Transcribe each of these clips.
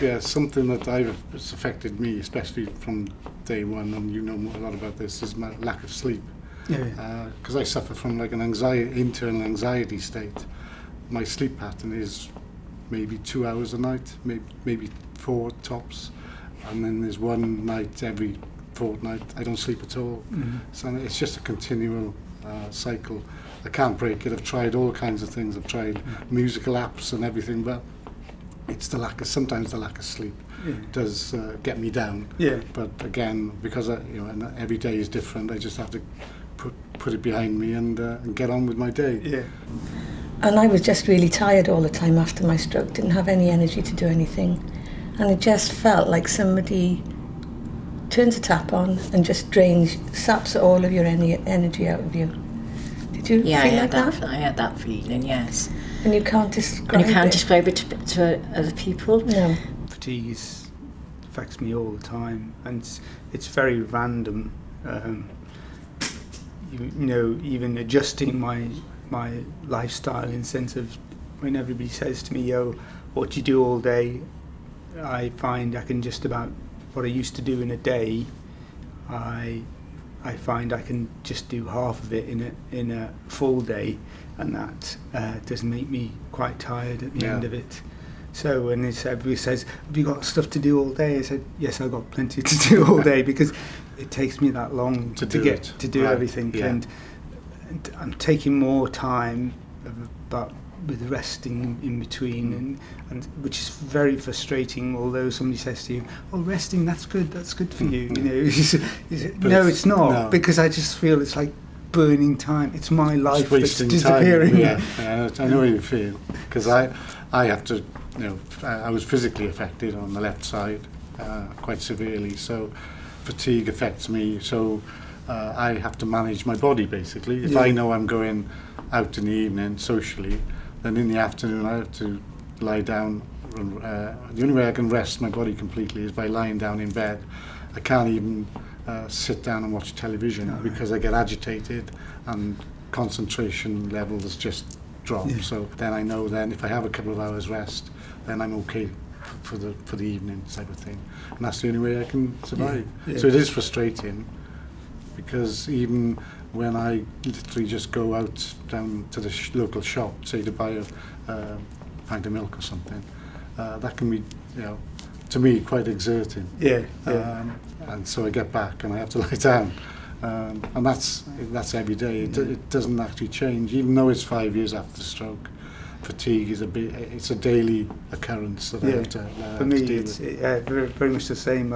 Yeah, something that it's affected me, especially from day one, and you know a lot about this, is my lack of sleep. Yeah. Because I suffer from like an internal anxiety state. My sleep pattern is maybe 2 hours a night, maybe 4 tops, and then there's one night every fortnight I don't sleep at all. Mm-hmm. So it's just a continual cycle. I can't break it. I've tried all kinds of things. I've tried musical apps and everything, but it's sometimes the lack of sleep does get me down. Yeah. But again, because and every day is different, I just have to put it behind me and get on with my day. Yeah. And I was just really tired all the time after my stroke, didn't have any energy to do anything. And it just felt like somebody turns a tap on and just saps all of your energy out of you. Did you feel like that? I had that feeling, yes. And you can't describe it? And you can't describe it to other people? No. Fatigue affects me all the time, and it's very random. Even adjusting my lifestyle in the sense of when everybody says to me, "Yo, what do you do all day?" I find I can just about what I used to do in a day. I find I can just do half of it in a full day, and that does make me quite tired at the end of it. So when everybody says, "Have you got stuff to do all day?" I said, "Yes, I've got plenty to do all day," because it takes me that long to do everything, and I'm taking more time with resting in between, and which is very frustrating. Although somebody says to you, "Oh, resting, that's good for you," no, it's not, because I just feel it's like burning time. It's my life that's disappearing. Time. I know how you feel, because I have to, I was physically affected on the left side quite severely, so fatigue affects me, so I have to manage my body basically. If I know I'm going out in the evening socially, then in the afternoon I have to lie down. The only way I can rest my body completely is by lying down in bed. I can't even sit down and watch television because I get agitated and concentration levels just drop. So then I know if I have a couple of hours rest, then I'm okay for the evening type of thing, and that's the only way I can survive. So it is frustrating, because even when I literally just go out down to the local shop, say to buy a pint of milk or something, that can be, to me, quite exerting. And so I get back and I have to lie down, and that's every day. It doesn't actually change, even though it's 5 years after the stroke. Fatigue is it's a daily occurrence that I have to for me, deal it's with. very, very much the same.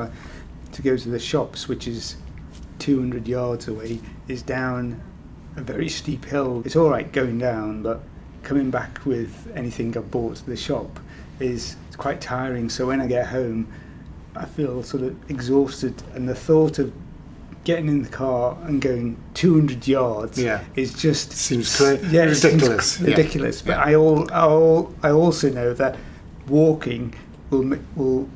To go to the shops, which is 200 yards away, is down a very steep hill. It's all right going down, but coming back with anything I've bought to the shop is quite tiring. So when I get home, I feel sort of exhausted, and the thought of getting in the car and going 200 yards is just seems ridiculous. Seems ridiculous. But I also know that walking will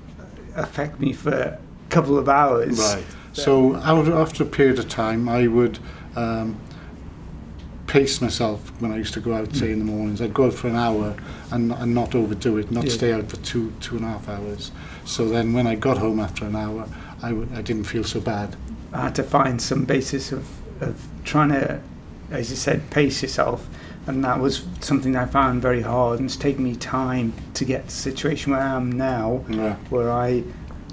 affect me for a couple of hours. Right. So after a period of time, I would pace myself when I used to go out, say in the mornings. I'd go out for an hour and not overdo it, not stay out for two and a half hours. So then when I got home after an hour, I didn't feel so bad. I had to find some basis of trying to, as you said, pace yourself, and that was something I found very hard, and it's taken me time to get to the situation where I am now, where I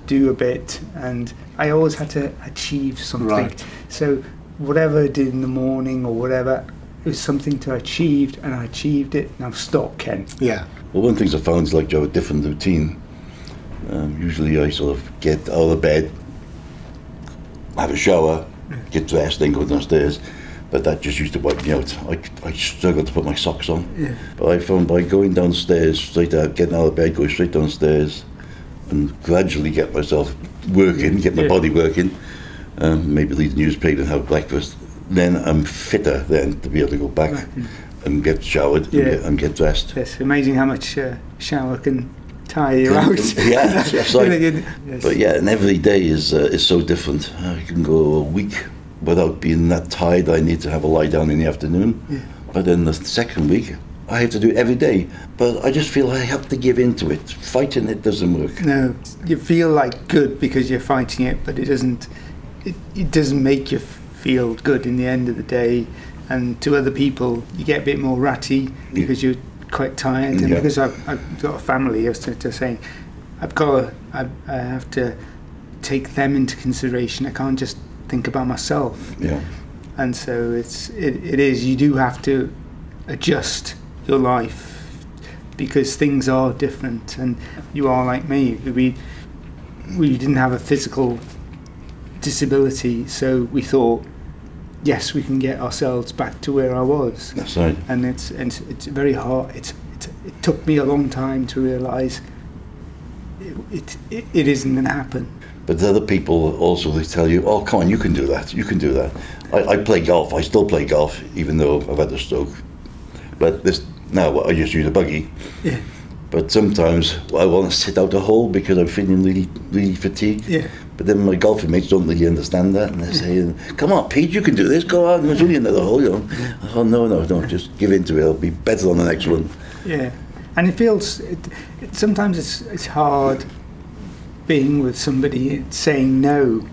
do a bit, and I always had to achieve something. Right. So whatever I did in the morning or whatever, it was something to achieve, and I achieved it. Now stop, Ken. Yeah. Well, one thing I found is like you have a different routine. Usually I sort of get out of bed, have a shower, get dressed, then go downstairs. But that just used to wipe me out. I struggled to put my socks on. Yeah. But I found by going downstairs, getting out of bed, going straight downstairs, and gradually get myself working, get my body working, maybe read the newspaper and have breakfast, then I'm fitter then to be able to go back and get showered and get dressed. It's amazing how much shower can tire you out. Yeah, it's like, but yeah, and every day is so different. I can go a week without being that tired. I need to have a lie down in the afternoon. Yeah. But then the second week, I have to do it every day, but I just feel I have to give in to it. Fighting it doesn't work. No, you feel like good because you're fighting it, but it doesn't make you feel good in the end of the day. And to other people, you get a bit more ratty because you're quite tired. And because I've got a family, I was to saying, I have to take them into consideration. I can't just think about myself. Yeah. And so it is, you do have to adjust your life because things are different, and you are like me. We didn't have a physical disability, so we thought, yes, we can get ourselves back to where I was. That's right. And it's very hard. It took me a long time to realise it isn't going to happen. But the other people also, they tell you, oh, come on, you can do that, you can do that. I play golf, I still play golf, even though I've had a stroke. But now I just use a buggy. Yeah. But sometimes I want to sit out a hole because I'm feeling really, really fatigued. Yeah. But then my golfing mates don't really understand that, and they say, come on, Pete, you can do this, go on, there's only another hole, you know. I thought, no, just give in to it, it'll be better on the next one. Yeah. And it feels, sometimes it's hard being with somebody saying no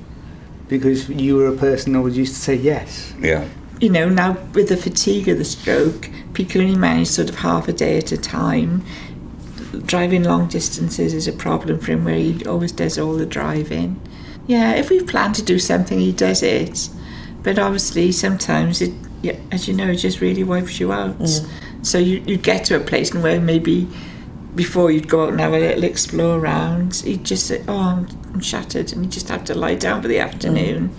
because you were a person who used to say yes. Yeah. You know, now with the fatigue of the stroke, Pete can only manage sort of half a day at a time. Driving long distances is a problem for him where he always does all the driving. Yeah, if we plan to do something, he does it. But obviously sometimes it, as you know, it just really wipes you out. Mm. So you get to a place where maybe before you'd go out and have a little explore around, he'd just say, oh, I'm shattered, and he'd just have to lie down for the afternoon